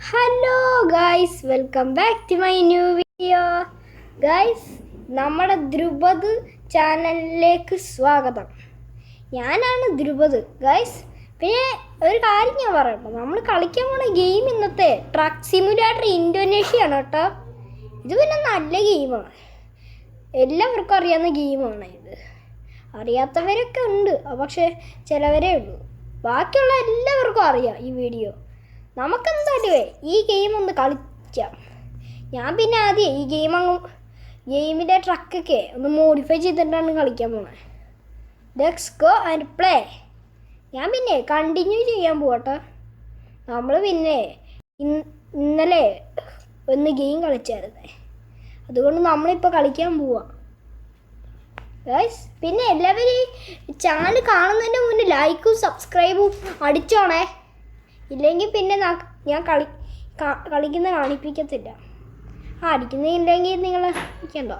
Hello guys, welcome back to my new video. Guys, നമ്മുടെ ധ്രുപദ് ചാനലിലേക്ക് സ്വാഗതം. ഞാനാണ് ധ്രുപദ്. ഗായ്സ്, പിന്നെ ഒരു കാര്യം ഞാൻ പറയട്ടോ, നമ്മൾ കളിക്കാൻ പോണ ഗെയിം ഇന്നത്തെ ട്രക്ക് സിമുലേറ്റർ ഇന്തോനേഷ്യയാണ് കേട്ടോ. ഇത് പിന്നെ നല്ല ഗെയിമാണ്, എല്ലാവർക്കും അറിയാവുന്ന ഗെയിമാണ് ഇത്. അറിയാത്തവരൊക്കെ ഉണ്ട്, പക്ഷേ ചിലവരേ ഉള്ളൂ. ബാക്കിയുള്ള എല്ലാവർക്കും അറിയാം ഈ വീഡിയോ. നമുക്കെന്തായാലും ഈ ഗെയിം ഒന്ന് കളിക്കാം. ഞാൻ പിന്നെ ആദ്യം ഈ ഗെയിമിൻ്റെ ട്രക്കൊക്കെ ഒന്ന് മോഡിഫൈ ചെയ്തിട്ടാണ് കളിക്കാൻ പോണത്. Let's go and play. ഞാൻ പിന്നെ കണ്ടിന്യൂ ചെയ്യാൻ പോകട്ടെ. നമ്മൾ പിന്നെ ഇന്നലെ ഒന്ന് ഗെയിം കളിച്ചായിരുന്നേ, അതുകൊണ്ട് നമ്മളിപ്പോൾ കളിക്കാൻ പോവാം. ഗൈസ്, പിന്നെ എല്ലാവരും ചാനൽ കാണുന്നതിന് മുന്നേ ലൈക്കും സബ്സ്ക്രൈബും അടിച്ചോണേ. ഇല്ലെങ്കിൽ പിന്നെ ഞാൻ കളിക്കുന്ന കാണിപ്പിക്കത്തില്ല. അടിക്കുന്നില്ലെങ്കിൽ നിങ്ങൾ അടിക്കണ്ടോ,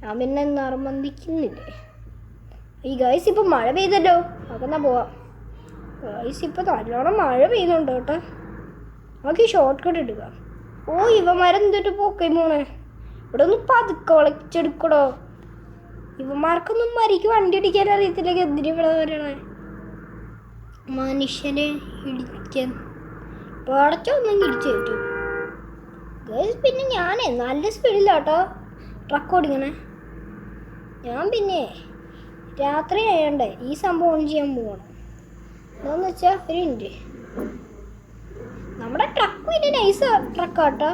ഞാൻ പിന്നെ നിർബന്ധിക്കുന്നില്ലേ. ഈ ഗൈസ് ഇപ്പം മഴ പെയ്തല്ലോ, അതെന്നാ പോവാം. ഗൈസ് ഇപ്പം നല്ലോണം മഴ പെയ്യുന്നുണ്ട് കേട്ടോ. നമുക്ക് ഈ ഷോർട്ട് കട്ട് എടുക്കാം. ഇവന്മാരെ എന്തിട്ട് പോക്കേ മോണേ, ഇവിടെ ഒന്ന് പതുക്കെ വളച്ചെടുക്കടോ. ഇവന്മാർക്കൊന്നും മരിക്ക് വണ്ടി ഇടിക്കാൻ അറിയത്തില്ലെങ്കിൽ എന്തിനും ഇവിടെ വരണേ, മനുഷ്യനെ ഇടിക്കാൻ. പടച്ചൊന്നും ഇടിച്ചു കിട്ടും ഗൈസ്. പിന്നെ ഞാനേ നല്ല സ്പീഡിലാട്ടോ ട്രക്ക് ഓടിക്കണേ. ഞാൻ പിന്നെ രാത്രി ആയണ്ടേ ഈ സംഭവം ഓൺ ചെയ്യാൻ പോകണം. എന്താന്ന് വെച്ചാൽ ഒരു മിനിറ്റ്, നമ്മുടെ ട്രക്ക് പിന്നെ നൈസ് ട്രക്കാട്ടോ,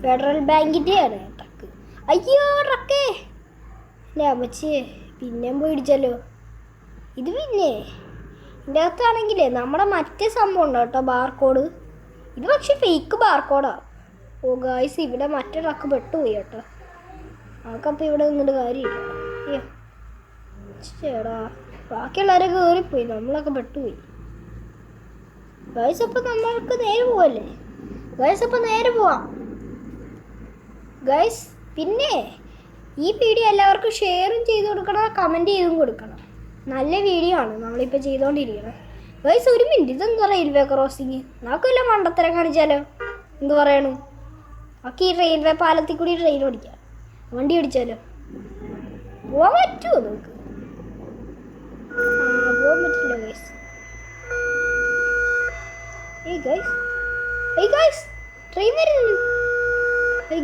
ഫെഡറൽ ബാങ്കിൻ്റെ ആണ് ട്രക്ക്. അയ്യോ ട്രക്കേ അമ്മച്ചേ, പിന്നെ പോയി ഇടിച്ചല്ലോ. ഇത് പിന്നെ ഇതിൻ്റെ അകത്താണെങ്കിലേ നമ്മുടെ മറ്റേ സംഭവം ഉണ്ടോ കേട്ടോ, ബാർകോഡ്. ഇത് പക്ഷെ ഫേക്ക് ബാർകോഡാണ്. ഗായ്സ്, ഇവിടെ മറ്റേ ട്രക്ക് പെട്ടുപോയി കേട്ടോ. നമുക്കപ്പോൾ ഇവിടെ നിന്നിട്ട് കാര്യമില്ല. അയ്യോ ചേടാ, ബാക്കിയുള്ളവരൊക്കെ കയറിപ്പോയി, നമ്മളൊക്കെ പെട്ടുപോയി. ഗായ്സ്, അപ്പം നമ്മൾക്ക് നേരെ പോവല്ലേ. ഗായ്സ്, അപ്പം നേരെ പോവാം. ഗായ്സ്, പിന്നെ ഈ വീഡിയോ എല്ലാവർക്കും ഷെയറും ചെയ്ത് കൊടുക്കണം, കമൻറ്റ് ചെയ്തും കൊടുക്കണം. നല്ല വീഡിയോ ആണ് നമ്മളിപ്പോൾ ചെയ്തുകൊണ്ടിരിക്കുന്നത്. ഗൈസ്, ഒരു മിനിറ്റ്, ഇതെന്താ റെയിൽവേ ക്രോസിങ്? നമുക്കല്ല മണ്ടത്തരം കാണിച്ചാലോ? എന്ത് പറയണു? നമുക്ക് ഈ റെയിൽവേ പാലത്തിൽ കൂടി ട്രെയിൻ ഓടിക്കാം, വണ്ടി ഓടിച്ചാലോ? പോകാൻ പറ്റുമോ നമുക്ക്? പോകാൻ പറ്റില്ല ഗൈസ്. ഗൈസ് ട്രെയിൻ വരുന്നു.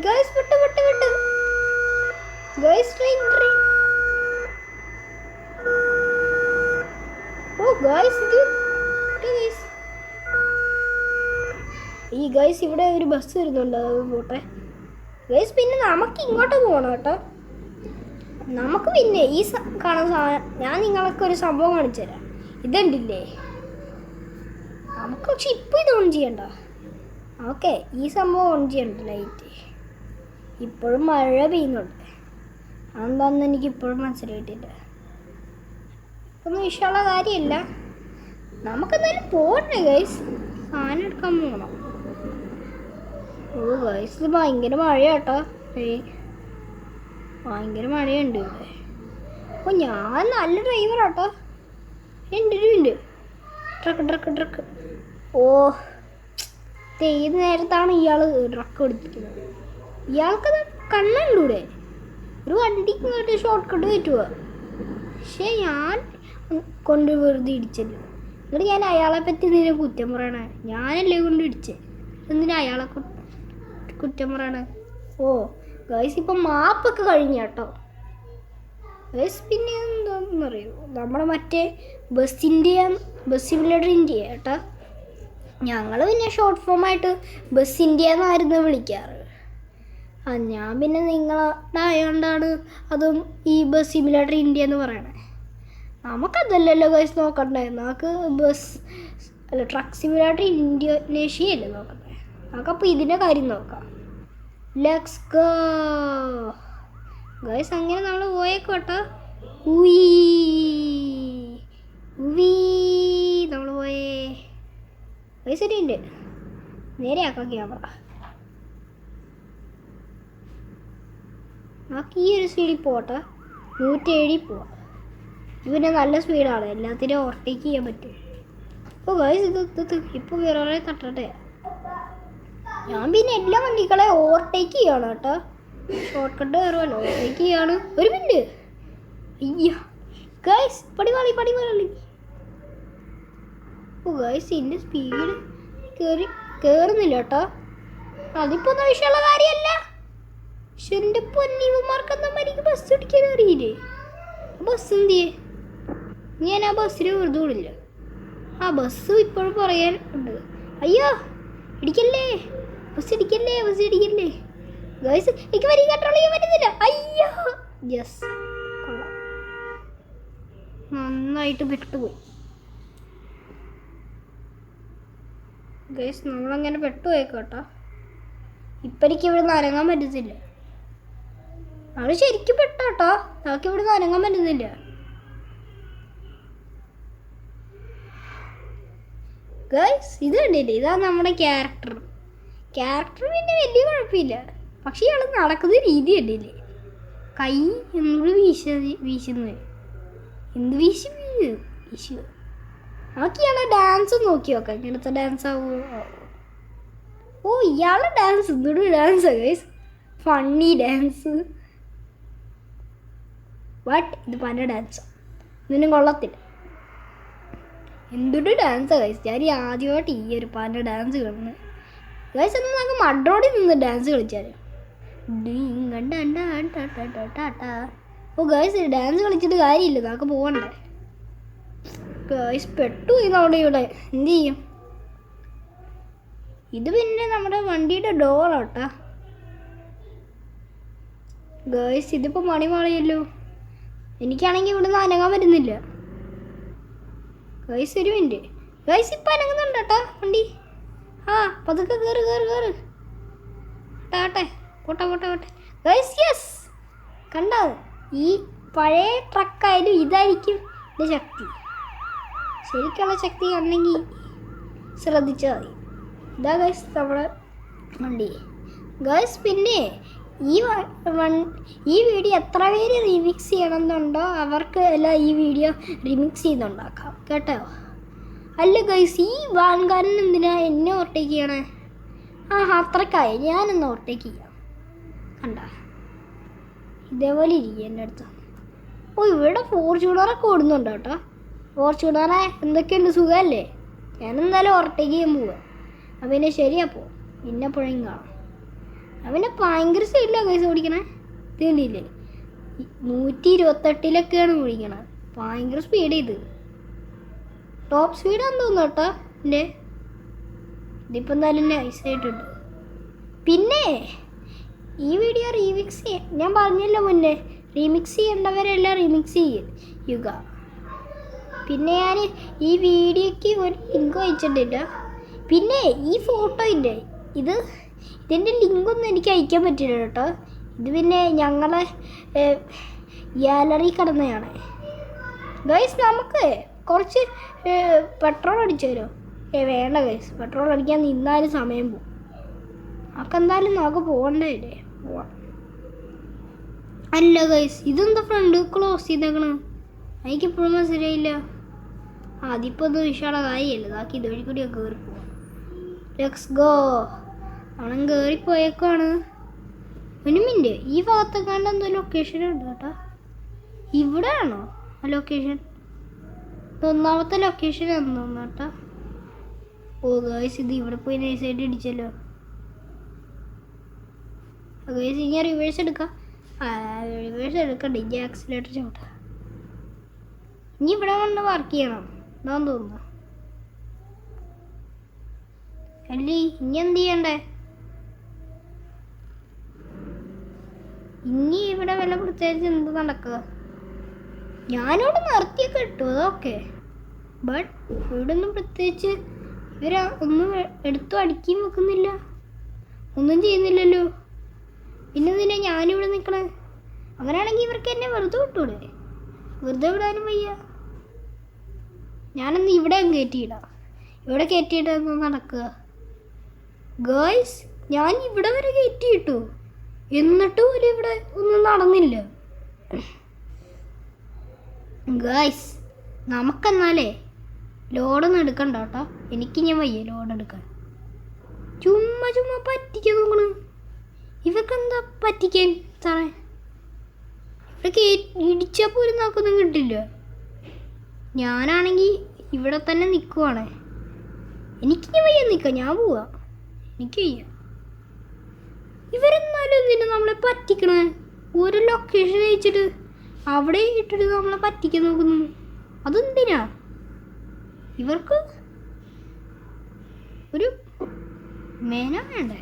ഗൈസ് വിട്ട് ഗൈസ്, ട്രെയിൻ ഈ ഗൈസ് ഇവിടെ ഒരു ബസ് വരുന്നുണ്ട്, അത് പോട്ടെ. ഗൈസ്, പിന്നെ നമുക്ക് ഇങ്ങോട്ട് പോകണം കേട്ടോ. നമുക്ക് പിന്നെ ഈ കാണുന്ന സാധനം ഞാൻ നിങ്ങൾക്ക് ഒരു സംഭവം കാണിച്ചു തരാം. ഇതുണ്ടില്ലേ, നമുക്ക് പക്ഷെ ഇപ്പം ഇത് ഓൺ ചെയ്യണ്ട. ഓക്കെ, ഈ സംഭവം ഓൺ ചെയ്യണ്ട. ലൈറ്റ് ഇപ്പോഴും മഴ പെയ്യുന്നുണ്ട്, അതെന്താണെന്ന് എനിക്ക് ഇപ്പോഴും മനസ്സിലായിട്ടില്ല. ഒന്നും ഇഷ്ടമുള്ള കാര്യമില്ല. നമുക്കെന്തായാലും പോകണ്ടേ ഗൈസ്, സാധനം എടുക്കാൻ പോകണം. ഗൈസ്, ഇത് ഭയങ്കര മഴയാട്ടോ. ഭയങ്കര മഴയുണ്ട് ഇവിടെ. ഞാൻ നല്ല ഡ്രൈവറാട്ടോ. ഉണ്ട് ട്രക്ക്. ഏത് നേരത്താണ് ഇയാൾ ട്രക്ക് ഓടിപ്പിക്കുന്നത്? ഇയാൾക്കത് കണ്ണുണ്ടൂടെ? ഒരു വണ്ടിക്ക് ഇങ്ങോട്ട് ഷോർട്ട് കട്ട് പറ്റുക. പക്ഷേ ഞാൻ കൊണ്ട് വെറുതെ ഇടിച്ചല്ലോ. എന്നിട്ട് ഞാൻ അയാളെ പറ്റി എന്തിനാ കുറ്റം പറയണേ? ഞാനല്ലേ കൊണ്ട് ഇടിച്ചേ, എന്തിനാ അയാളെ കുറ്റം പറയണേ? ഗൈസ്, ഇപ്പം മാപ്പൊക്കെ കഴിഞ്ഞ കേട്ടോ. ഗൈസ്, പിന്നെ എന്താണെന്നറിയോ, നമ്മുടെ മറ്റേ ബസ് സിമുലേറ്റർ ഇന്ത്യ കേട്ടോ. ഞങ്ങൾ പിന്നെ ഷോർട്ട് ഫോമായിട്ട് ബസ് ഇന്ത്യ എന്നായിരുന്നു വിളിക്കാറ്. ഞാൻ പിന്നെ നിങ്ങളുടെ ആയതുകൊണ്ടാണ് അതും ഈ ബസ് സിമുലേറ്റർ ഇന്ത്യ എന്ന് പറയണേ. നമുക്കതല്ലല്ലോ ഗൈസ് നോക്കണ്ടേ, നമുക്ക് ട്രക്ക് സിമുലേറ്റർ ഇന്തോനേഷ്യയല്ലേ നോക്കണ്ടേ. നമുക്കപ്പോൾ ഇതിൻ്റെ കാര്യം നോക്കാം. Let's go guys. അങ്ങനെ നമ്മൾ പോയേക്കോട്ടോ. നമ്മൾ പോയേ ഗൈസ്. ശരിയുണ്ട്, നേരെയാക്കാം ക്യാമറ. നമുക്ക് ഈ ഒരു സ്പീഡിൽ പോട്ടെ, 170 പോവാം. പിന്നെ നല്ല സ്പീഡാണ്, എല്ലാത്തിനും ഓവർടേക്ക് ചെയ്യാൻ പറ്റും. ഗൈസ്, ഇത് ഇപ്പോൾ വേറെ തട്ടട്ടെ. ഞാൻ പിന്നെ എല്ലാ വണ്ടികളെ ഓവർടേക്ക് ചെയ്യാണ് കേട്ടോ. ഷോർട്ട് കട്ട് കയറുമല്ലോ, ഓവർടേക്ക് ചെയ്യാണ്. ഒരു മിനിറ്റ്. അയ്യ ഗൈസ്, പടിവാളി. ഓ ഗൈസ്, ഇതിൻ്റെ സ്പീഡ് കയറുന്നില്ല കേട്ടോ. അതിപ്പോൾ ഒന്നും വിഷയമുള്ള കാര്യമല്ല. പക്ഷെ എൻ്റെ പൊന്നിവന്മാർക്കെന്താ എനിക്ക് ബസ് ഓടിക്കാൻ അറിയില്ലേ? ബസ് എന്ത് ചെയ്യേ? ഞാൻ ആ ബസ്സിന് വെറുതെ വിടില്ല. ആ ബസ് ഇപ്പോഴും പറയാൻ ഉണ്ട്. അയ്യോ ഇടിക്കല്ലേ, ബസ് ഇടിക്കല്ലേ. ഗൈസ് എനിക്ക് വരി കൺട്രോൾ ചെയ്യാൻ പറ്റുന്നില്ല. അയ്യോ യെസ്, കൊള്ളാം, നന്നായിട്ട് പെട്ടുപോയി. ഗൈസ് നമ്മളങ്ങനെ പെട്ടുപോയേക്കോട്ടോ. ഇപ്പം എനിക്ക് ഇവിടെ നിന്ന് അനങ്ങാൻ പറ്റത്തില്ല. അവൾ ശരിക്കും പെട്ടോട്ടോ. നമുക്ക് ഇവിടെ നിന്ന് അനങ്ങാൻ പറ്റുന്നില്ല. ഗൈസ് ഇത് കണ്ടില്ലേ, ഇതാണ് നമ്മുടെ ക്യാരക്ടർ. പിന്നെ വലിയ കുഴപ്പമില്ല. പക്ഷെ ഇയാൾ നടക്കുന്ന രീതി കണ്ടില്ലേ? കൈ എന്ത് വീശുന്നത്, എന്ത് വീശു. നമുക്ക് ഇയാളെ ഡാൻസ് നോക്കി നോക്കാം, ഇങ്ങനത്തെ ഡാൻസ് ആവുമോ? ഓ ഇയാളെ ഡാൻസ് എന്തൊരു ഡാൻസാണ് ഗൈസ്, ഫണ്ണി ഡാൻസ്. ബട്ട് ഇത് പല ഡാൻസാണ്, ഇതിനും കൊള്ളത്തില്ല. എന്തൊരു ഡാൻസാണ് ഗൈസ്. ഞാൻ ആദ്യമായിട്ട് ഈ ഒരു പല ഡാൻസ് കാണുന്നത് ഗൈസ്. എന്നാൽ നമുക്ക് മഡ്രോഡിൽ നിന്ന് ഡാൻസ് കളിച്ചാൽ. ഓ ഗൈസ്, ഡാൻസ് കളിച്ചിട്ട് കാര്യമില്ല, നമുക്ക് പോകണ്ടേ ഗൈസ്. പെട്ടുപോയി നമ്മുടെ ഇവിടെ. എന്ത് ചെയ്യും? ഇത് പിന്നെ നമ്മുടെ വണ്ടിയുടെ ഡോറാട്ടാ ഗൈസ്. ഇതിപ്പോൾ മണിമാളിയല്ലോ. എനിക്കാണെങ്കിൽ ഇവിടെ നിന്ന് അനങ്ങാൻ പറ്റുന്നില്ല ഗൈസ്. ഒരു മിനിറ്റ് ഗൈസ്, ഇപ്പം അനങ്ങുന്നുണ്ട് കേട്ടോ വണ്ടി. ആ പതുക്കെ കയറ് പോട്ടെ ഗൈസ്. യെസ്, കണ്ടോ? ഈ പഴയ ട്രക്കായാലും ഇതായിരിക്കും എൻ്റെ ശക്തി. ശരിക്കുള്ള ശക്തി കണ്ടെങ്കിൽ ശ്രദ്ധിച്ചാൽ മതി. ഇതാ ഗൈസ് നമ്മുടെ വണ്ടി ഗൈസ്. പിന്നെ ഈ വീഡിയോ എത്ര പേര് റിമിക്സ് ചെയ്യണമെന്നുണ്ടോ അവർക്ക് എല്ലാം ഈ വീഡിയോ റിമിക്സ് ചെയ്തുണ്ടാക്കാം കേട്ടോ. അല്ല ഗൈസ്, ഈ വാൻകാരൻ എന്തിനാ എന്നെ ഓവർടേക്ക് ചെയ്യണേ? അത്രക്കായി, ഞാനൊന്ന് ഓവർടേക്ക് ചെയ്യാം. കണ്ട ഇതേപോലെ ഇരിക്കും എൻ്റെ അടുത്ത്. ഓ ഇവിടെ ഫോർച്യൂണറൊക്കെ ഓടുന്നുണ്ട് കേട്ടോ. ഫോർച്യൂണറെ എന്തൊക്കെയുണ്ട്, സുഖമല്ലേ? ഞാനെന്തായാലും ഓവർടേക്ക് ചെയ്യാൻ പോവുക. പിന്നെ ശരിയാ പോ, പിന്നെ എപ്പോഴും കാണാം. അവനെ ഭയങ്കര സ്പീഡിലാണ് കൈസ് ഓടിക്കണേ. തീണ്ടില്ലേ, 128 ഓടിക്കണത്. ഭയങ്കര സ്പീഡ്. ഇത് ടോപ്പ് സ്പീഡാന്ന് തോന്നുന്നു കേട്ടോ എൻ്റെ. ഇതിപ്പോൾ എന്തായാലും നൈസായിട്ടുണ്ട്. പിന്നെ ഈ വീഡിയോ റീമിക്സ് ചെയ്യാൻ ഞാൻ പറഞ്ഞല്ലോ മുന്നേ, റീമിക്സ് ചെയ്യേണ്ടവരെല്ലാം റീമിക്സ് ചെയ്യുക. പിന്നെ ഞാൻ ഈ വീഡിയോയ്ക്ക് ഒരു ലിങ്ക് അയച്ചിട്ടില്ല. പിന്നെ ഈ ഫോട്ടോ ഇതിൻ്റെ ലിങ്കൊന്നും എനിക്ക് അയക്കാൻ പറ്റില്ല കേട്ടോ. ഇത് പിന്നെ ഞങ്ങളെ ഗാലറി കിടന്നതാണ് ഗൈസ്. നമുക്ക് കുറച്ച് പെട്രോൾ അടിച്ചു തരുമോ? വേണ്ട ഗൈസ്, പെട്രോൾ അടിക്കാൻ നിന്നാലും സമയം പോകും. അതൊക്കെ എന്തായാലും നമുക്ക് പോകണ്ടല്ലേ, പോവാം. അല്ല ഗൈസ്, ഇതെന്താ ഫ്രണ്ട് ക്ലോസ് ചെയ്തേക്കണ? എനിക്കിപ്പോഴും മനസ്സിലായില്ല. അതിപ്പോൾ ഒന്നും വിഷയമുള്ള കാര്യമല്ല. ബാക്കി ഇതുവഴി കൂടിയൊക്കെ കയറി പോവാം. Let's go. അവൻ കയറിപ്പോയേക്കാണ്. ഒരു മിനിറ്റ്, ഈ ഭാഗത്തെക്കാണ്ട് എന്തോ ലൊക്കേഷൻ ഉണ്ട് കേട്ടോ. ഇവിടെ ആണോ ആ ലൊക്കേഷൻ? ഒന്നാമത്തെ ലൊക്കേഷൻ എന്തോന്നു കേട്ടോ. ഓ ഗൈസ്, ഇത് ഇവിടെ പോയി നൈസായിട്ട് ഇടിച്ചല്ലോ ഗൈസ്. ഇനി റിവേഴ്സ് എടുക്കാം. റിവേഴ്സ് എടുക്കണ്ട, ഇനി ആക്സിലേറ്റർ ചവിട്ടാം. ഇനി ഇവിടെ കൊണ്ട് വർക്ക് ചെയ്യണം എന്നാന്ന് തോന്നുന്നു. അല്ലേ ഇനി എന്ത് ചെയ്യണ്ടേ? ഇനി ഇവിടെ വല്ല പ്രത്യേകിച്ച് എന്ത് നടക്കുക? ഞാനിവിടെ നിർത്തിയൊക്കെ ഇട്ടു, അതൊക്കെ. ബട്ട് ഇവിടെ ഒന്നും പ്രത്യേകിച്ച് ഇവർ ഒന്നും എടുത്തു അടുക്കിയും വെക്കുന്നില്ല, ഒന്നും ചെയ്യുന്നില്ലല്ലോ. പിന്നെ എന്തിനാ ഞാനിവിടെ നിൽക്കണേ? അങ്ങനെയാണെങ്കിൽ ഇവർക്ക് എന്നെ വെറുതെ വിട്ടൂടെ? വെറുതെ വിടാനും വയ്യ. ഞാനൊന്ന് ഇവിടെ കയറ്റിയിടാം. ഇവിടെ കയറ്റിയിട്ടൊന്നും നടക്കുക ഗേൾസ്. ഞാൻ ഇവിടെ വരെ കയറ്റിയിട്ടു, എന്നിട്ട് പോലും ഇവിടെ ഒന്നും നടന്നില്ല ഗേൾസ്. നമുക്കെന്നാലേ ലോഡൊന്നും എടുക്കണ്ട കേട്ടോ. എനിക്ക് ഞാൻ വയ്യ ലോഡ് എടുക്കാൻ. ചുമ്മാ ചുമ്മാ ചുമ്മാ പറ്റിക്കാൻ നോക്കണ്. ഇവർക്കെന്താ പറ്റിക്കാൻ സാറേ? ഇവർക്ക് ഇടിച്ചാൽ പോലും നമുക്കൊന്നും കിട്ടില്ല. ഞാനാണെങ്കിൽ ഇവിടെ തന്നെ നിൽക്കുവാണ്. എനിക്കിനി വയ്യ നിൽക്കാം, ഞാൻ പോവാ. എനിക്ക് വയ്യ. ഇവരെന്നാലും എന്തിനാ നമ്മളെ പറ്റിക്കണേ? ഒരു ലൊക്കേഷൻ അയച്ചിട്ട് അവിടെ ഇട്ടിട്ട് നമ്മളെ പറ്റിക്കാൻ നോക്കുന്നു. അതെന്തിനാ? ഇവർക്ക് ഒരു മേന വേണ്ടേ?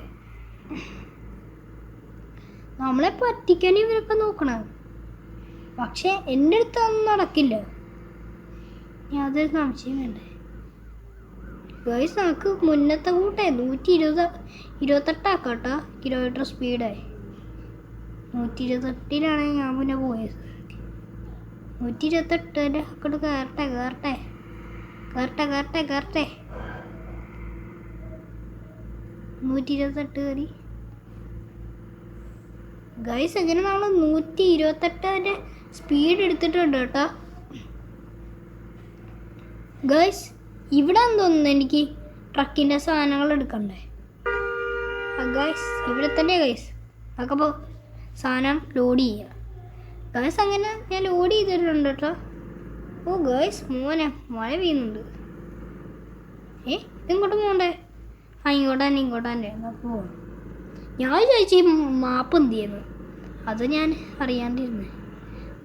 നമ്മളെ പറ്റിക്കാൻ ഇവരൊക്കെ നോക്കണേ. പക്ഷെ എൻ്റെ അടുത്ത് ഒന്നും നടക്കില്ല. യാതൊരു സംശയം വേണ്ടേ? ഗൈസ്, നമുക്ക് മുന്നത്തെ കൂട്ടേ 128 കിലോമീറ്റർ സ്പീഡായി. 128 ഞാൻ പിന്നെ പോയത്. 128 അങ്ങോട്ട് കയറട്ടെ. 128 കയറി. ഗൈസ്, അങ്ങനെ നമ്മൾ 128 സ്പീഡ് എടുത്തിട്ടുണ്ട് കേട്ടോ. ഗൈസ്, ഇവിടെ തോന്നുന്നു എനിക്ക് ട്രക്കിൻ്റെ സാധനങ്ങൾ എടുക്കണ്ടേ. ഗൈസ്, ഇവിടെ തന്നെ ഗൈസ് നമുക്കപ്പോൾ സാധനം ലോഡ് ചെയ്യാം. ഗൈസ്, അങ്ങനെ ഞാൻ ലോഡ് ചെയ്തിട്ടുണ്ട് കേട്ടോ. ഓ ഗൈസ്, മോനെ മഴ പെയ്യുന്നുണ്ട്. ഇങ്ങോട്ട് പോകണ്ടേ? ഇങ്ങോട്ടാൻ്റെ നമുക്ക് പോകാം. ഞാൻ ചോദിച്ചു ഈ മാപ്പ് എന്ത് ചെയ്യുന്നു, അത് ഞാൻ അറിയാണ്ടിരുന്നു.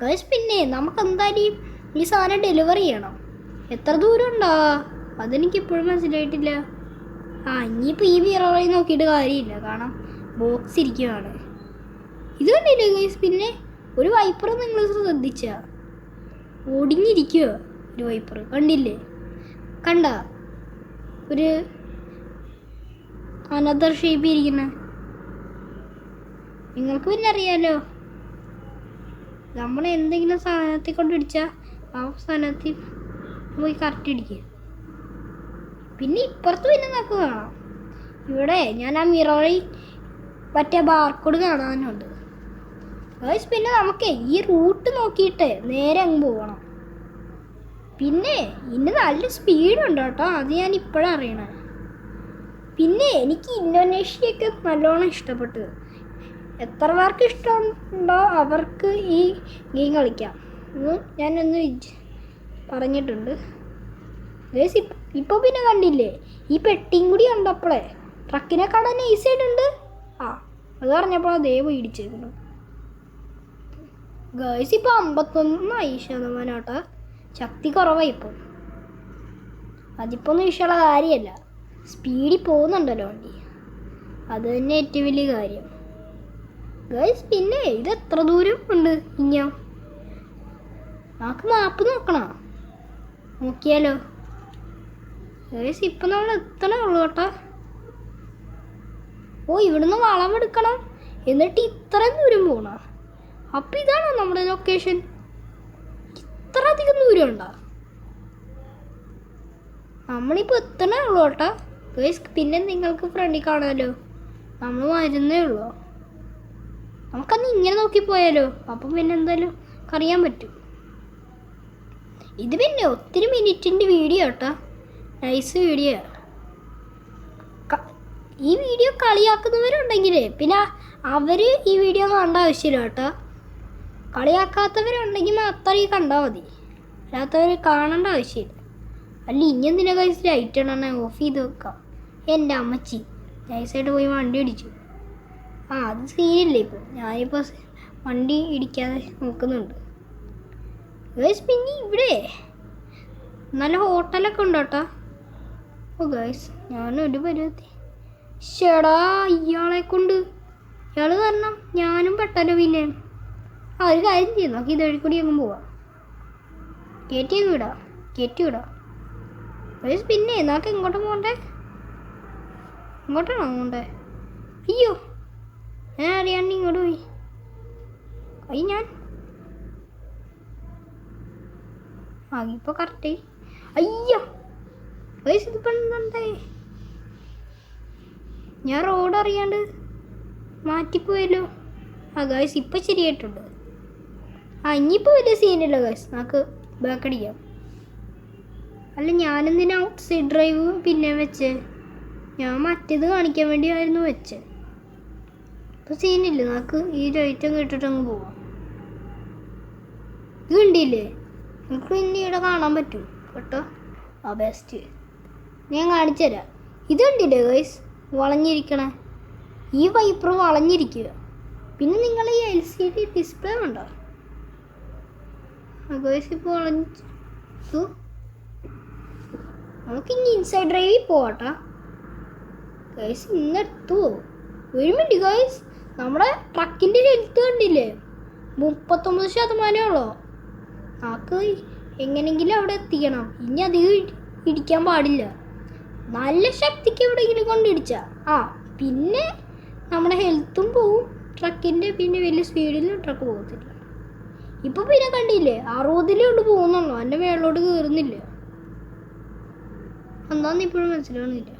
ഗൈസ്, പിന്നെ നമുക്ക് എന്തായാലും ഈ സാധനം ഡെലിവറി ചെയ്യണം. എത്ര ദൂരം ഉണ്ടോ അതെനിക്കിപ്പോഴും മനസ്സിലായിട്ടില്ല. ഇനിയിപ്പോൾ ഈ മിററിൽ നോക്കിയിട്ട് കാര്യമില്ല, കാരണം ബോക്സ് ഇരിക്കുകയാണ്. ഇത് കണ്ടില്ലേ ഗൈസ്? പിന്നെ ഒരു വൈപ്പർ നിങ്ങൾ ശ്രദ്ധിച്ചാ? ഒടിഞ്ഞിരിക്കുക ഒരു വൈപ്പർ, കണ്ടില്ലേ? കണ്ട ഒരു അനദർ ഷേപ്പ് ഇരിക്കുന്ന. നിങ്ങൾക്ക് പിന്നെ അറിയാലോ, നമ്മൾ എന്തെങ്കിലും സാധനത്തിൽ കൊണ്ടിടിച്ചാൽ ആ സാധനത്തിൽ പോയി കറക്റ്റ് ഇടിക്കുക. പിന്നെ ഇപ്പുറത്ത് പിന്നെ നമുക്ക് കാണാം. ഇവിടെ ഞാൻ ആ മിററിൽ മറ്റേ ബാർകോഡ് കാണാനുണ്ട് ഗൈസ്. പിന്നെ നമുക്ക് ഈ റൂട്ട് നോക്കിയിട്ട് നേരെ അങ്ങ് പോകണം. പിന്നെ ഇന്ന് നല്ല സ്പീഡുണ്ട് കേട്ടോ, അത് ഞാൻ ഇപ്പോഴാണ് അറിയണത്. പിന്നെ എനിക്ക് ഇന്തോനേഷ്യയൊക്കെ നല്ലോണം ഇഷ്ടപ്പെട്ടു. എത്ര പേർക്ക് ഇഷ്ടമുണ്ടോ അവർക്ക് ഈ ഗെയിം കളിക്കാം. ഞാനൊന്ന് പറഞ്ഞിട്ടുണ്ട് ഗൈസ്. ഇപ്പോൾ പിന്നെ കണ്ടില്ലേ, ഈ പെട്ടിയും കൂടി കണ്ടപ്പോഴേ ട്രക്കിനെ കാണാൻ നൈസായിട്ടുണ്ട്. അത് പറഞ്ഞപ്പോൾ അതേ ഇടിച്ചേക്കുന്നു ഗൈസ്. ഇപ്പോൾ 51% കേട്ടോ, ശക്തി കുറവായി. ഇപ്പോൾ അതിപ്പോൾ ഒന്നും ഇഷ്ടമുള്ള കാര്യമല്ല. സ്പീഡിൽ പോകുന്നുണ്ടല്ലോ വണ്ടി, അത് തന്നെ ഏറ്റവും വലിയ കാര്യം ഗൈസ്. പിന്നെ ഇത് എത്ര ദൂരം ഉണ്ട്? നമുക്ക് മാപ്പ് നോക്കിയാലോ ഗൈസ്? ഇപ്പം നമ്മൾ എത്തണേ ഉള്ളൂ കേട്ടോ. ഇവിടുന്ന് വളമെടുക്കണം, എന്നിട്ട് ഇത്രയും ദൂരം പോകണം. അപ്പം ഇതാണോ നമ്മുടെ ലൊക്കേഷൻ? ഇത്ര അധികം ദൂരം ഉണ്ടോ? നമ്മളിപ്പോൾ എത്തണേ ഉള്ളൂ കേട്ടോ ഗൈസ്. പിന്നെ നിങ്ങൾക്ക് ഫ്രണ്ടിൽ കാണാമല്ലോ, നമ്മൾ വരുന്നേ ഉള്ളൂ. നമുക്കന്ന് ഇങ്ങനെ നോക്കി പോയാലോ, അപ്പം പിന്നെ എന്തായാലും അറിയാൻ പറ്റും. ഇത് പിന്നെ ഒത്തിരി മിനിറ്റിൻ്റെ വീഡിയോ കേട്ടോ, നൈസ് വീഡിയോ. ഈ വീഡിയോ കളിയാക്കുന്നവരുണ്ടെങ്കിൽ പിന്നെ അവർ ഈ വീഡിയോ കാണേണ്ട ആവശ്യമില്ല കേട്ടോ. കളിയാക്കാത്തവരുണ്ടെങ്കിൽ മാത്രം ഈ കണ്ടാൽ മതി, അല്ലാത്തവർ കാണേണ്ട ആവശ്യമില്ല. അല്ല ഇനി എന്തിനാ കഴിച്ച് ലൈറ്റ് ഇടണേ? ഓഫ് ചെയ്ത് വെക്കാം. എൻ്റെ അമ്മച്ചി നൈസായിട്ട് പോയി വണ്ടി ഇടിച്ചു. അത് സീനില്ലേ. ഇപ്പോൾ ഞാനിപ്പോൾ വണ്ടി ഇടിക്കാതെ നോക്കുന്നുണ്ട് ഗൈസ്. പിന്നെ ഇവിടെ നല്ല ഹോട്ടലൊക്കെ ഉണ്ട് കേട്ടോ. ഗൈസ്, ഞാനൊരു പരിധി ഇയാളെ കൊണ്ട് ഇയാൾ കാരണം ഞാനും പെട്ടല്ലോ. പിന്നെ ഒരു കാര്യം ചെയ്യും, നോക്കി ഇതഴി കൂടി അങ്ങ് പോവാം. കയറ്റി വിടാം ഗൈസ്. പിന്നെ നമുക്ക് എങ്ങോട്ട് പോകണ്ടേ? ഇങ്ങോട്ടാണോ പോകണ്ടേ? അയ്യോ, ഞാൻ അറിയാണ്ട് ഇങ്ങോട്ട് പോയി. ഞാൻ ഇപ്പോൾ കറക്റ്റ്. അയ്യോ ഗൈസ്, ഇതിപ്പോൾ എന്താ? ഞാൻ റോഡ് അറിയാണ്ട് മാറ്റിപ്പോയല്ലോ. ഗൈസ്, ഇപ്പം ശരിയായിട്ടുണ്ട്. ഇനിയിപ്പോൾ വലിയ സീനില്ല ഗൈസ്, നമുക്ക് ബാക്ക് അടിക്കാം. അല്ല ഞാനെന്തിനാ ഔട്ട് സൈഡ് ഡ്രൈവ് പിന്നെ വെച്ച്? ഞാൻ മറ്റേത് കാണിക്കാൻ വേണ്ടിയായിരുന്നു വെച്ചത്. ഇപ്പോൾ സീനില്ല, നമുക്ക് ഈ ലൈറ്റും കേട്ടിട്ടങ്ങ് പോവാം. ഇത് കണ്ടില്ലേ, നമുക്ക് പിന്നെ ഇവിടെ കാണാൻ പറ്റും കേട്ടോ. ആ ബെസ്റ്റ് ഞാൻ കാണിച്ചു തരാം. ഇത് കണ്ടില്ലേ ഗൈസ്, വളഞ്ഞിരിക്കണേ ഈ വൈപ്പർ വളഞ്ഞിരിക്കുക. പിന്നെ നിങ്ങൾ ഈ LCD ഡിസ്പ്ലേ ഉണ്ടോ ഗൈസ്, ഇപ്പോൾ വളഞ്ഞു. നമുക്ക് ഇനി ഇൻസൈഡ് ഡ്രൈവിൽ പോവാട്ടാ ഗൈസ്. ഇന്നെടുത്തു ഒരു മിനിറ്റ് ഗൈസ്, നമ്മുടെ ട്രക്കിൻ്റെ ഹെൽത്ത് കണ്ടില്ലേ 39% ഉള്ളൂ. നമുക്ക് എങ്ങനെയെങ്കിലും അവിടെ എത്തിക്കണം. ഇനി അധികം ഇടിക്കാൻ പാടില്ല. നല്ല ശക്തിക്ക് എവിടെയെങ്കിലും കൊണ്ടിടിച്ച പിന്നെ നമ്മുടെ ഹെൽത്തും പോവും ട്രക്കിൻ്റെ. പിന്നെ വലിയ സ്പീഡിൽ ട്രക്ക് പോകത്തില്ല. ഇപ്പം പിന്നെ കണ്ടില്ലേ 60 പോകുന്നുള്ളൂ, എൻ്റെ മേളോട്ട് കയറുന്നില്ല. എന്താന്ന് ഇപ്പോഴും മനസ്സിലാവുന്നില്ല.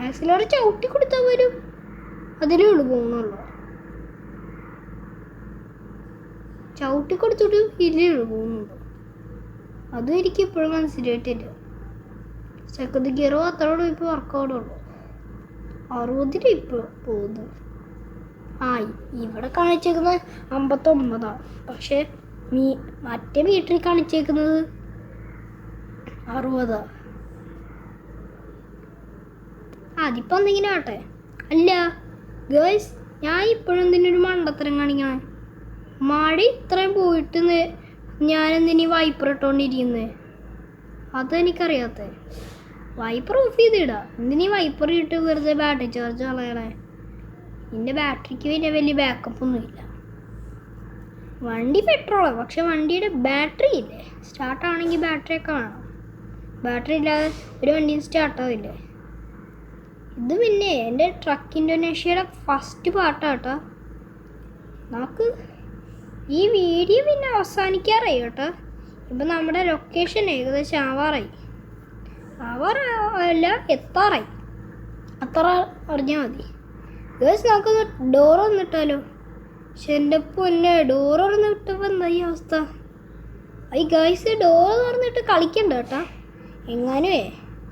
ആക്സിലറേറ്റർ ചവിട്ടി കൊടുത്താൽ വരും, അതിലേ പോകുന്നുള്ളൂ. ചവിട്ടി കൊടുത്തിട്ട് ഇതിലേ പോകുന്നുള്ളൂ. അതും എനിക്ക് ഇപ്പോഴും മനസ്സിലായിട്ടില്ല. സെക്കൻഡ് ഗിയറോ അത്രയോളം ഇപ്പോൾ വർക്കൗട്ടുള്ളൂ. 60 ഇപ്പോൾ പോകുന്നു. ഇവിടെ കാണിച്ചേക്കുന്നത് 59. പക്ഷേ മറ്റേ മീറ്ററിൽ കാണിച്ചേക്കുന്നത് 60. അതിപ്പോൾ എന്തെങ്കിലും ആട്ടെ. അല്ല ഗേൾസ്, ഞാൻ ഇപ്പോഴും എന്തിനൊരു മണ്ടത്തരം കാണിക്കണേ. മഴ ഇത്രയും പോയിട്ട് ഞാനെന്തിനീ വൈപ്പർ ഇട്ടുകൊണ്ടിരിക്കുന്നത്? അതെനിക്കറിയാത്ത. വൈപ്പർ ഓഫ് ചെയ്തിടാം. എന്തിനീ വൈപ്പർ ഇട്ട് വെറുതെ ബാറ്ററി ചാർജ് കളയണേ? എൻ്റെ ബാറ്ററിക്ക് പിന്നെ വലിയ ബാക്കപ്പ് ഒന്നുമില്ല. വണ്ടി പെട്രോളാണ്, പക്ഷെ വണ്ടിയുടെ ബാറ്ററി ഇല്ലേ, സ്റ്റാർട്ടാണെങ്കിൽ ബാറ്ററിയൊക്കെ വേണം. ബാറ്ററി ഇല്ലാതെ ഒരു വണ്ടിയും സ്റ്റാർട്ടാവില്ലേ. ഇത് പിന്നെ എൻ്റെ ട്രക്ക് ഇൻഡോനേഷ്യയുടെ ഫസ്റ്റ് പാട്ടാട്ടോ. നമുക്ക് ഈ വീഡിയോ പിന്നെ അവസാനിക്കാറായി കേട്ടോ. ഇപ്പം നമ്മുടെ ലൊക്കേഷൻ ഏകദേശം ആവാറല്ല എത്താറായി. അത്ര അറിഞ്ഞാൽ മതി ഗേൾസ്. നമുക്കൊന്ന് ഡോർ വന്നിട്ടാലോ? പക്ഷെ എൻ്റെ പൊന്നെ, ഡോർ തുറന്ന് വിട്ടപ്പോൾ എന്താ ഈ അവസ്ഥ? ഗേൾസ്, ഡോർ തുറന്നിട്ട് കളിക്കണ്ട കേട്ടോ. എങ്ങാനുമേ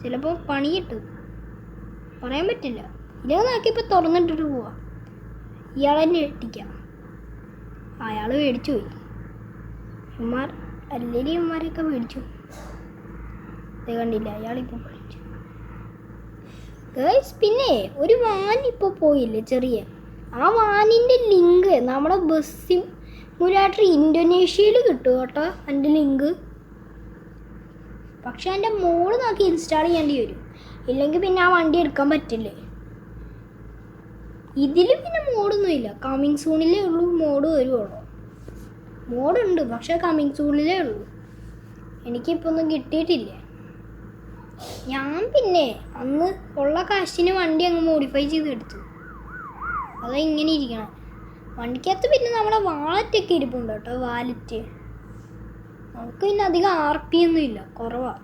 ചിലപ്പോൾ പണി കിട്ടും, പറയാൻ പറ്റില്ല. ഇല്ലെങ്കിൽ നോക്കിയപ്പോൾ തുറന്നിട്ടിട്ട് പോവാം. ഇയാളെന്നെ ഇട്ടിക്കാം. അയാൾ മേടിച്ചു പോയി. അല്ലെങ്കിൽ ഇവന്മാരെയൊക്കെ മേടിച്ചു. ഇത് കണ്ടില്ല, അയാളിപ്പോൾ മേടിച്ചു ഗേൾസ്. പിന്നെ ഒരു വാൻ ഇപ്പോൾ പോയില്ലേ ചെറിയ, ആ വാനിൻ്റെ ലിങ്ക് നമ്മുടെ ബസ് സിമുലേറ്റർ ഇൻഡോനേഷ്യയിൽ കിട്ടും കേട്ടോ, എൻ്റെ ലിങ്ക്. പക്ഷെ എൻ്റെ മോഡ് നോക്കി ഇൻസ്റ്റാൾ ചെയ്യേണ്ടി വരും, ഇല്ലെങ്കിൽ പിന്നെ ആ വണ്ടി എടുക്കാൻ പറ്റില്ലേ. ഇതിൽ പിന്നെ മോഡൊന്നുമില്ല, കമ്മിങ് സൂണിലേ ഉള്ളൂ മോഡ് വരുവുള്ളൂ. മോഡുണ്ട്, പക്ഷേ കമ്മിങ് സൂണിലേ ഉള്ളൂ. എനിക്കിപ്പോൾ ഒന്നും കിട്ടിയിട്ടില്ല. ഞാൻ പിന്നെ അന്ന് ഉള്ള കാശിന് വണ്ടി അങ്ങ് മോഡിഫൈ ചെയ്തെടുത്തു. അതാ ഇങ്ങനെ ഇരിക്കണം. വണ്ടിക്കകത്ത് പിന്നെ നമ്മുടെ വാലറ്റൊക്കെ ഇരിപ്പുണ്ട് കേട്ടോ, വാലറ്റ്. നമുക്ക് പിന്നെ അധികം RP ഒന്നും ഇല്ല, കുറവാണ്.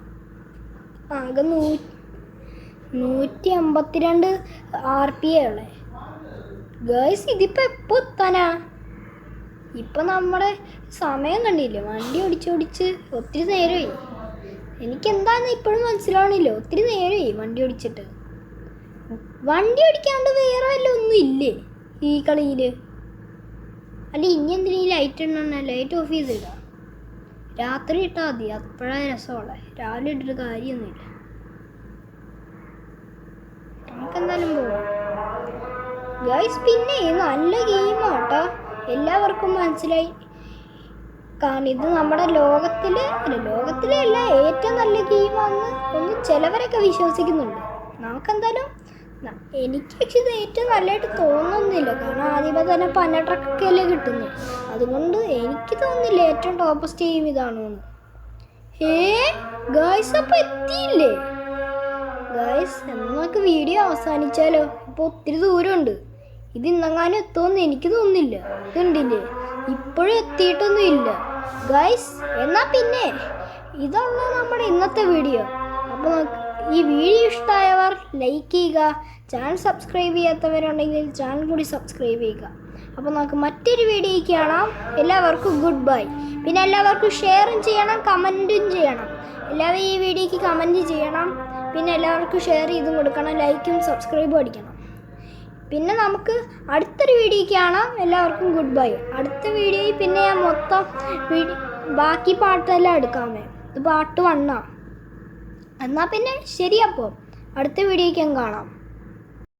ആകെ 152 RP ഉള്ളേ ഗേൾസ്. ഇതിപ്പോൾ എപ്പോൾ എത്താനാ? ഇപ്പം നമ്മുടെ സമയം കണ്ടില്ലേ, വണ്ടി ഓടിച്ചോടിച്ച് ഒത്തിരി നേരമായി. എനിക്കെന്താന്ന് ഇപ്പോഴും മനസ്സിലാവണില്ല, ഒത്തിരി നേരമായി വണ്ടി ഓടിച്ചിട്ട്. വണ്ടി ഓടിക്കാണ്ട് വേറെ വല്ല ഒന്നും ഇല്ലേ ഈ കളിയിൽ? അല്ല ഇനി എന്തിനാ ഈ ലൈറ്റ് ഇടണ? ലൈറ്റ് ഓഫ് ചെയ്തിടാം, രാത്രി ഇട്ടാൽ മതി, അപ്പോഴാണ് രസമുള്ളത്. രാവിലെ ഇട്ടിട്ട് കാര്യമൊന്നുമില്ല. നമുക്കെന്തായാലും പോവാം ഗൈസ്. പിന്നെ നല്ല ഗെയിമാണ് കേട്ടോ, എല്ലാവർക്കും മനസ്സിലായി. കാരണം ഇത് നമ്മുടെ ലോകത്തിലെ അല്ല ഏറ്റവും നല്ല ഗെയിമാണെന്ന് ചിലവരൊക്കെ വിശ്വസിക്കുന്നുണ്ട്. നമുക്കെന്തായാലും എനിക്ക് പക്ഷെ ഇത് ഏറ്റവും നല്ലതായിട്ട് തോന്നുന്നില്ല. കാരണം ആദ്യമേ തന്നെ പന്ന ട്രക്കൊക്കെ അല്ലേ കിട്ടുന്നത്. അതുകൊണ്ട് എനിക്ക് തോന്നുന്നില്ല ഏറ്റവും ടോപ്പസ്റ്റ് ഗെയിം ഇതാണെന്ന്. ഗൈസ്, അപ്പോൾ എത്തിയില്ലേ ഗൈസ്? എന്നാൽ നമുക്ക് വീഡിയോ അവസാനിച്ചാലോ? ഇപ്പോൾ ഒത്തിരി ദൂരമുണ്ട്. ഇത് ഇന്നെങ്ങാനും എത്തുമെന്ന് എനിക്ക് തോന്നുന്നില്ല. ഇതുണ്ടില്ലേ, ഇപ്പോഴും എത്തിയിട്ടൊന്നും ഇല്ല ഗൈസ്. എന്നാൽ പിന്നെ ഇതുള്ള നമ്മുടെ ഇന്നത്തെ വീഡിയോ. അപ്പോൾ ഈ വീഡിയോ ഇഷ്ടമായവർ ലൈക്ക് ചെയ്യുക, ചാനൽ സബ്സ്ക്രൈബ് ചെയ്യാത്തവരുണ്ടെങ്കിൽ ചാനൽ കൂടി സബ്സ്ക്രൈബ് ചെയ്യുക. അപ്പോൾ നമുക്ക് മറ്റൊരു വീഡിയോയ്ക്ക് കാണാം. എല്ലാവർക്കും ഗുഡ് ബൈ. പിന്നെ എല്ലാവർക്കും ഷെയറും ചെയ്യണം, കമൻറ്റും ചെയ്യണം. എല്ലാവരും ഈ വീഡിയോയ്ക്ക് കമൻറ്റ് ചെയ്യണം. പിന്നെ എല്ലാവർക്കും ഷെയർ ചെയ്തും കൊടുക്കണം, ലൈക്കും സബ്സ്ക്രൈബും അടിക്കണം. പിന്നെ നമുക്ക് അടുത്തൊരു വീഡിയോയ്ക്ക് കാണാം. എല്ലാവർക്കും ഗുഡ് ബൈ. അടുത്ത വീഡിയോയിൽ പിന്നെ ഞാൻ മൊത്തം ബാക്കി പാട്ടെല്ലാം എടുക്കാമേ. ഇത് പാർട്ട് 1 എന്നാൽ പിന്നെ ശരി, അപ്പോൾ അടുത്ത വീഡിയോയ്ക്കും കാണാം.